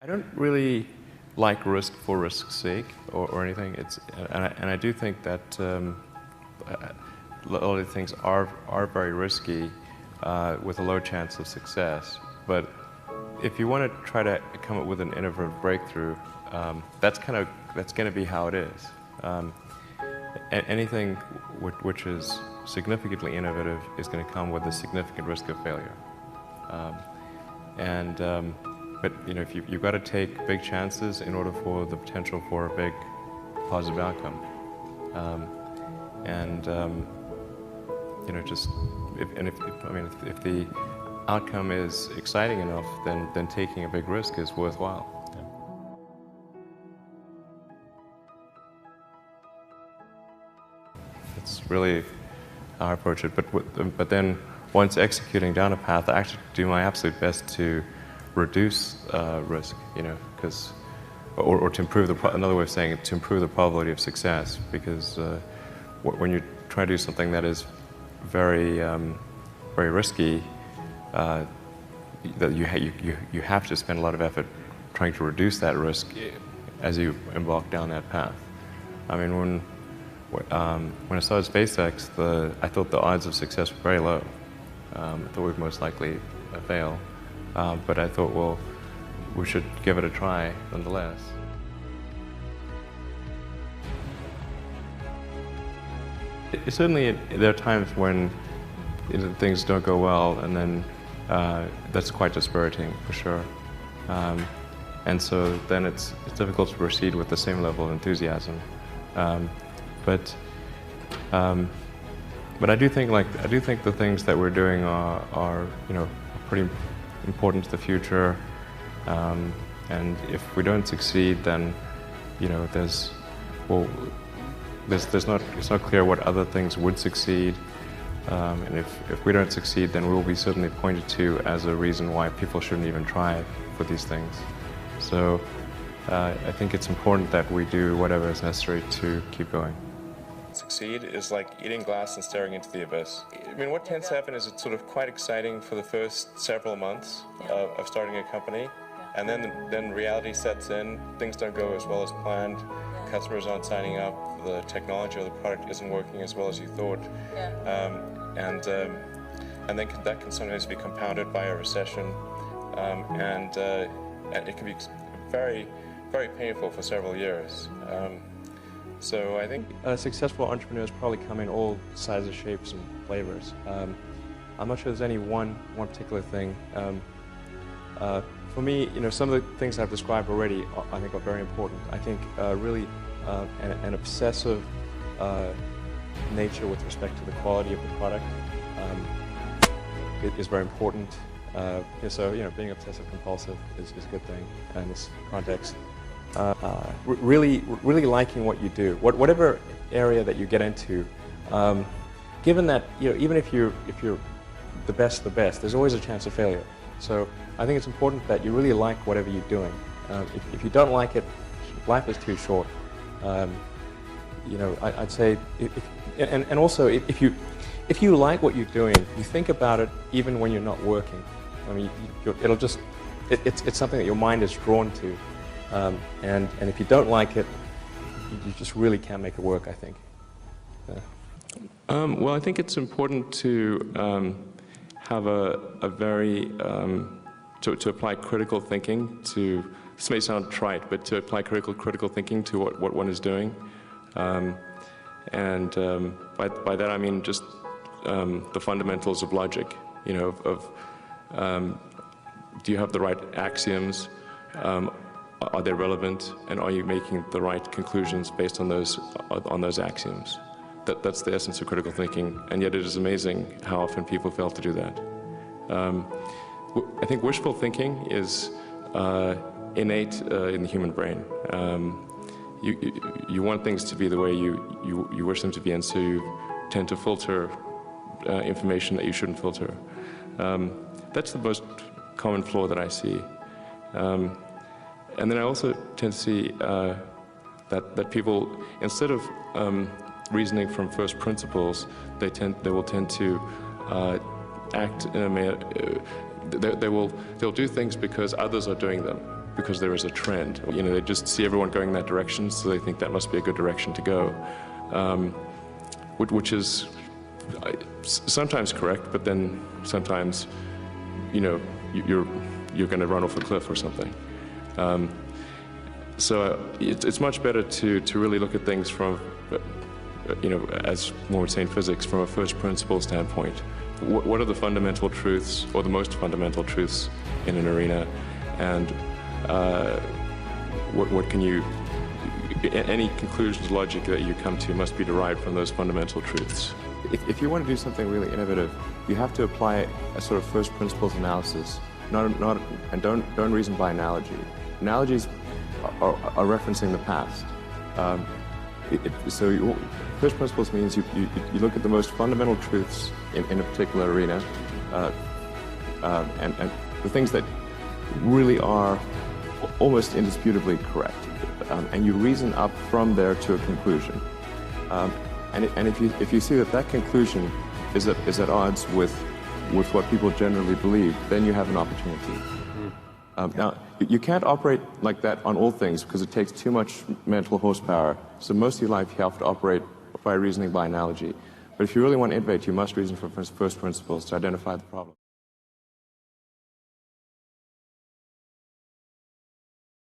I don't really like risk for risk's sake or anything. And I do think that a lot of things are very risky with a low chance of success. But if you want to try to come up with an innovative breakthrough, that's going to be how it is. Anything which is significantly innovative is going to come with a significant risk of failure. But you know, you've got to take big chances in order for the potential for a big positive outcome. You know, just if the outcome is exciting enough, then taking a big risk is worthwhile. It's really how I approach it. But then once executing down a path, I actually do my absolute best to reduce risk. You know, or to improve another way of saying it, to improve the probability of success. Because when you try to do something that is very very risky, that you have to spend a lot of effort trying to reduce that risk as you embark down that path. I mean, when I started SpaceX, I thought the odds of success were very low. I thought we'd most likely fail, but I thought, well, we should give it a try nonetheless. Certainly, there are times when things don't go well, and then that's quite dispiriting, for sure. And so then it's difficult to proceed with the same level of enthusiasm. But I do think the things that we're doing are you know, pretty important to the future. And if we don't succeed, then you know, it's not clear what other things would succeed. And if we don't succeed, then we'll be certainly pointed to as a reason why people shouldn't even try for these things. So I think it's important that we do whatever is necessary to keep going. Succeed is like eating glass and staring into the abyss. I mean, what tends to happen is it's sort of quite exciting for the first several months of starting a company, and then reality sets in. Things don't go as well as planned. Customers aren't signing up. The technology or the product isn't working as well as you thought, and then that can sometimes be compounded by a recession, and it can be very, very painful for several years. So I think successful entrepreneurs probably come in all sizes, shapes, and flavors. I'm not sure there's any one particular thing. For me, you know, some of the things I've described already, I think, are very important. I think really an obsessive nature with respect to the quality of the product is very important. So you know, being obsessive compulsive is a good thing in this context. Really liking what you do, whatever area that you get into. Given that, you know, even if you're the best, there's always a chance of failure. So I think it's important that you really like whatever you're doing. If you don't like it, life is too short. You know, I'd say, and also if you like what you're doing, you think about it even when you're not working. I mean, it's something that your mind is drawn to. And if you don't like it, you just really can't make it work, I think. Well, I think it's important to have a very, to apply critical thinking to, this may sound trite, but to apply critical thinking to what one is doing. By that I mean just the fundamentals of logic, you know, do you have the right axioms? Are they relevant, and are you making the right conclusions based on those axioms? That's the essence of critical thinking, and yet it is amazing how often people fail to do that. I think wishful thinking is innate in the human brain. You want things to be the way you wish them to be, and so you tend to filter information that you shouldn't filter. That's the most common flaw that I see. And then I also tend to see that people, instead of reasoning from first principles, they will tend to act in a manner. They'll do things because others are doing them. because there is a trend. You know, they just see everyone going in that direction, so they think that must be a good direction to go, which is sometimes correct, but then sometimes, you know, you're going to run off a cliff or something. So it's much better to really look at things from, you know, as one would say in physics, from a first principle standpoint. What are the fundamental truths, or the most fundamental truths in an arena, and what can you, any conclusions, logic that you come to must be derived from those fundamental truths. If you want to do something really innovative, you have to apply a sort of first principles analysis, and don't reason by analogy. Analogies are referencing the past. First principles means you look at the most fundamental truths in a particular arena, and the things that really are almost indisputably correct, and you reason up from there to a conclusion. And if you see that conclusion is at odds with what people generally believe, then you have an opportunity. Now, you can't operate like that on all things because it takes too much mental horsepower. So most of your life you have to operate by reasoning by analogy. But if you really want to innovate, you must reason from first principles to identify the problem.